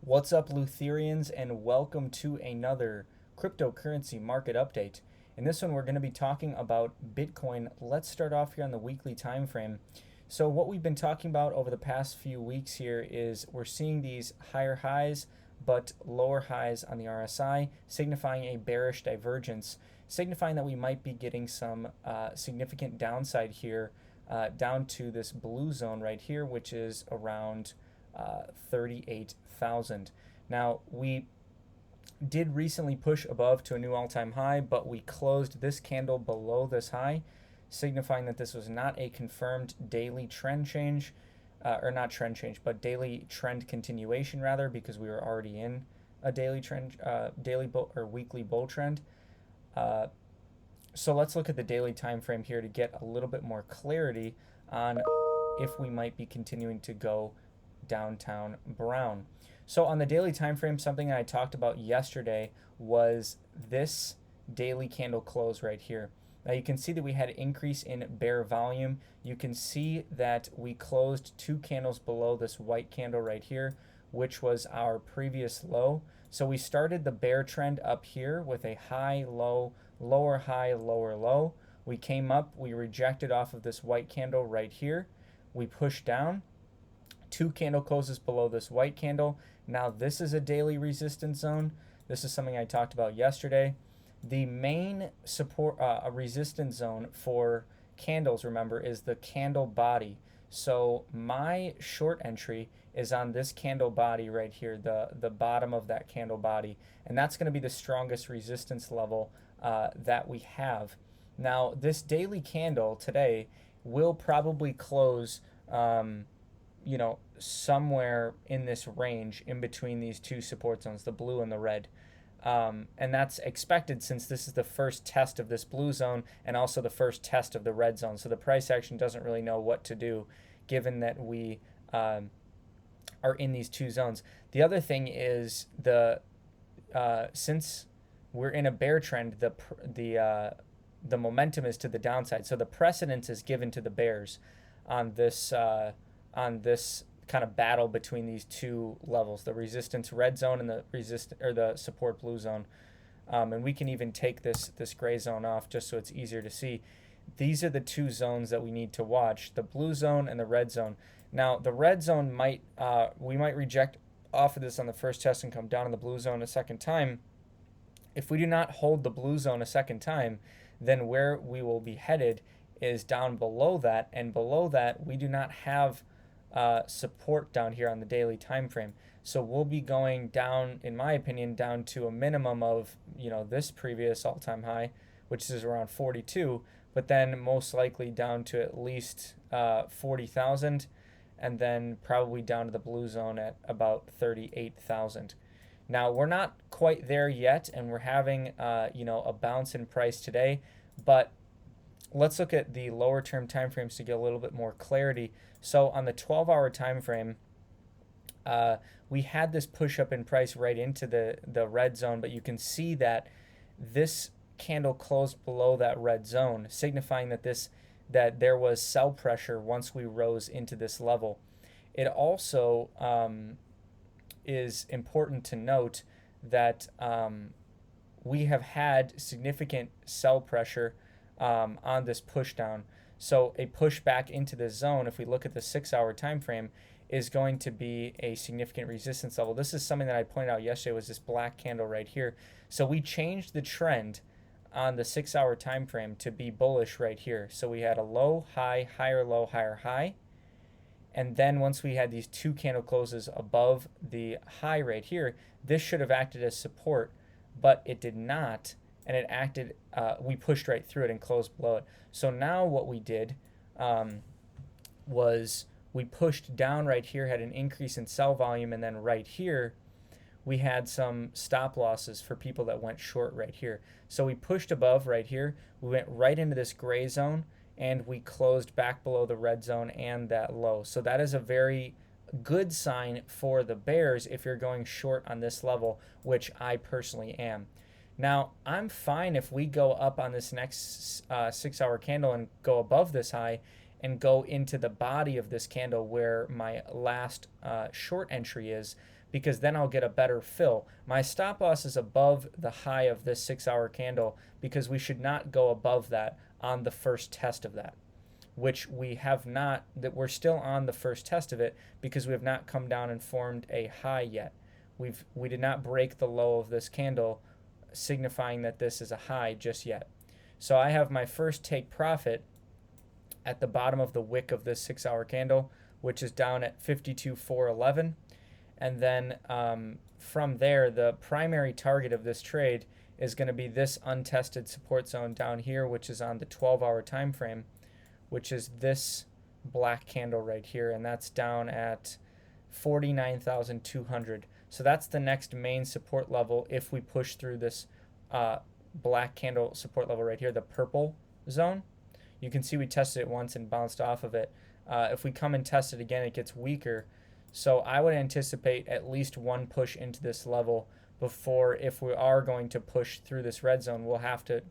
What's up, Lutherians, and welcome to another cryptocurrency market update. In this one, we're going to be talking about Bitcoin. Let's start off here on the weekly time frame. So what we've been talking about over the past few weeks here is we're seeing these higher highs but lower highs on the RSI, signifying a bearish divergence, signifying that we might be getting some significant downside here down to this blue zone right here, which is around 38,000. Now, we did recently push above to a new all-time high, but we closed this candle below this high, signifying that this was not a confirmed daily trend change, or not trend change, but daily trend continuation rather, because we were already in a daily trend, daily bull or weekly bull trend. So let's look at the daily time frame here to get a little bit more clarity on if we might be continuing to go downtown brown. So on the daily time frame, something I talked about yesterday was this daily candle close right here. Now you can see that we had an increase in bear volume. You can see that we closed two candles below this white candle right here, which was our previous low. So we started the bear trend up here with a high, low, lower high, lower low. We came up, we rejected off of this white candle right here. We pushed down, two candle closes below this white candle. Now this is a daily resistance zone. This is something I talked about yesterday. The main support resistance zone for candles, remember, is the candle body. So my short entry is on this candle body right here, the bottom of that candle body, and that's going to be the strongest resistance level that we have. Now this daily candle today will probably close somewhere in this range in between these two support zones, the blue and the red. And that's expected since this is the first test of this blue zone and also the first test of the red zone. So the price action doesn't really know what to do given that we are in these two zones. The other thing is since we're in a bear trend, the momentum is to the downside. So the precedence is given to the bears on this kind of battle between these two levels, the resistance red zone and the support blue zone. And we can even take this gray zone off just so it's easier to see. These are the two zones that we need to watch, the blue zone and the red zone. Now the red zone we might reject off of this on the first test and come down in the blue zone a second time. If we do not hold the blue zone a second time, then where we will be headed is down below that, and below that we do not have support down here on the daily time frame. So we'll be going down, in my opinion, down to a minimum of this previous all-time high, which is around 42, but then most likely down to at least 40,000, and then probably down to the blue zone at about 38,000. Now we're not quite there yet, and we're having a bounce in price today, but let's look at the lower term time frames to get a little bit more clarity. So on the 12-hour time frame, we had this push up in price right into the red zone, but you can see that this candle closed below that red zone, signifying that there was sell pressure once we rose into this level. It also is important to note that we have had significant sell pressure on this push down. So a push back into this zone, if we look at the 6-hour time frame, is going to be a significant resistance level. This is something that I pointed out yesterday, was this black candle right here. So we changed the trend on the 6-hour time frame to be bullish right here. So we had a low, high, higher low, higher high. And then once we had these two candle closes above the high right here, this should have acted as support, but it did not. And it acted, we pushed right through it and closed below it. So now what we did was we pushed down right here, had an increase in sell volume, and then right here we had some stop losses for people that went short right here. So we pushed above right here, we went right into this gray zone, and we closed back below the red zone and that low. So that is a very good sign for the bears if you're going short on this level, which I personally am. Now, I'm fine if we go up on this next 6-hour candle and go above this high and go into the body of this candle where my last short entry is. because then I'll get a better fill. My stop loss is above the high of this 6-hour candle because we should not go above that on the first test of that, which we have not, that we're still on the first test of it because we have not come down and formed a high yet. We did not break the low of this candle, signifying that this is a high just yet. So I have my first take profit at the bottom of the wick of this 6-hour candle, which is down at 52,411. And then from there, the primary target of this trade is going to be this untested support zone down here, which is on the 12-hour time frame, which is this black candle right here, and that's down at 49,200. So that's the next main support level if we push through this black candle support level right here, the purple zone. You can see we tested it once and bounced off of it. If we come and test it again, it gets weaker. So I would anticipate at least one push into this level before, if we are going to push through this red zone, we'll have to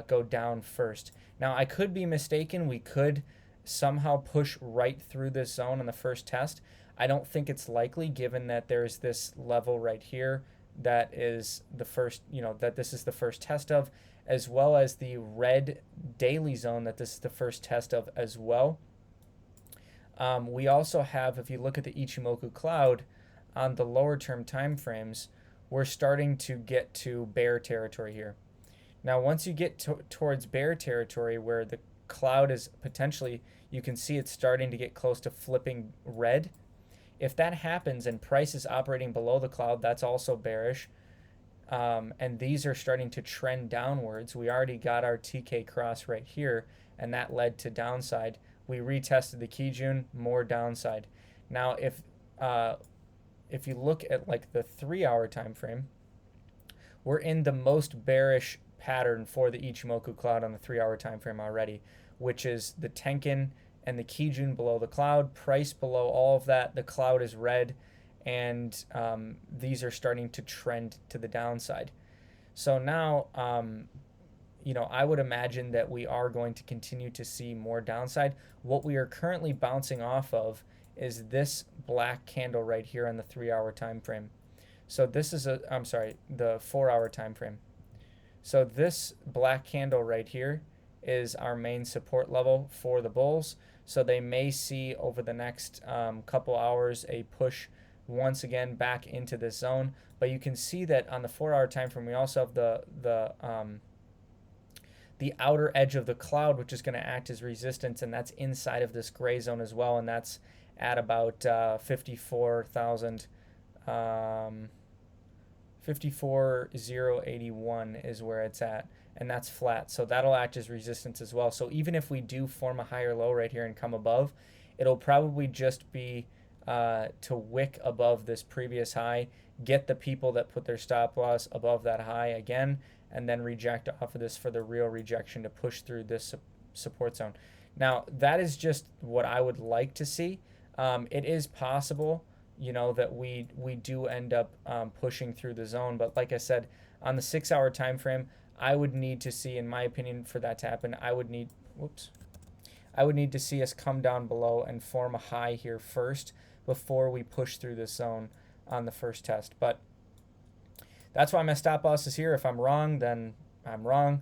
go down first. Now, I could be mistaken. We could somehow push right through this zone on the first test. I don't think it's likely, given that there's this level right here that is the first, that this is the first test of, as well as the red daily zone that this is the first test of as well. We also have, if you look at the Ichimoku cloud on the lower term time frames, we're starting to get to bear territory here. Now, once you get towards bear territory where the cloud is potentially, you can see it's starting to get close to flipping red. If that happens and price is operating below the cloud, that's also bearish. And these are starting to trend downwards. We already got our TK cross right here, and that led to downside. We retested the Kijun, more downside. Now, if you look at like the 3-hour time frame, we're in the most bearish pattern for the Ichimoku cloud on the 3-hour time frame already, which is the Tenkin and the Kijun below the cloud, price below all of that. The cloud is red, and these are starting to trend to the downside. So now, I would imagine that we are going to continue to see more downside. What we are currently bouncing off of is this black candle right here on the 3-hour time frame. So this is the 4-hour time frame. So this black candle right here is our main support level for the bulls. So they may see over the next couple hours a push once again back into this zone. But you can see that on the 4-hour time frame, we also have the outer edge of the cloud, which is going to act as resistance, and that's inside of this gray zone as well, and that's at about 54,081 is where it's at, and that's flat. So that'll act as resistance as well. So even if we do form a higher low right here and come above, it'll probably just be to wick above this previous high, get the people that put their stop loss above that high again, and then reject off of this for the real rejection to push through this support zone. Now, that is just what I would like to see. It is possible, that we do end up pushing through the zone. But like I said, on the 6-hour time frame, I would need to see, in my opinion, for that to happen, I would need to see us come down below and form a high here first before we push through this zone on the first test. But that's why my stop loss is here. If I'm wrong, then I'm wrong.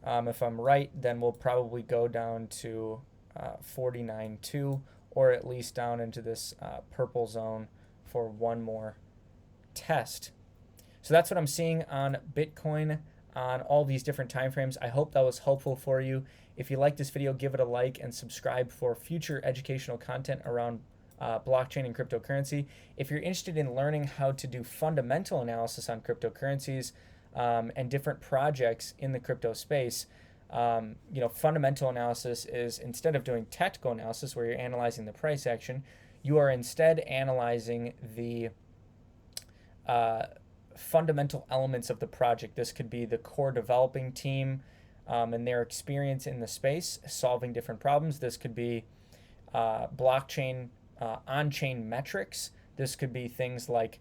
If I'm right, then we'll probably go down to 49.2, or at least down into this purple zone for one more test. So that's what I'm seeing on Bitcoin on all these different time frames. I hope that was helpful for you. If you like this video, give it a like and subscribe for future educational content around blockchain and cryptocurrency. If you're interested in learning how to do fundamental analysis on cryptocurrencies and different projects in the crypto space, fundamental analysis is, instead of doing technical analysis where you're analyzing the price action, you are instead analyzing the fundamental elements of the project. This could be the core developing team and their experience in the space solving different problems. This could be blockchain on-chain metrics. This could be things like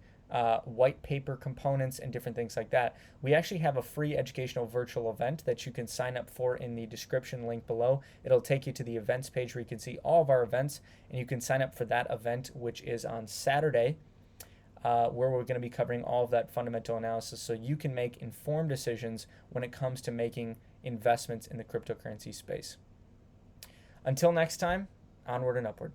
white paper components and different things like that. We actually have a free educational virtual event that you can sign up for in the description link below. It'll take you to the events page where you can see all of our events, and you can sign up for that event, which is on Saturday. where we're going to be covering all of that fundamental analysis so you can make informed decisions when it comes to making investments in the cryptocurrency space. Until next time, onward and upward.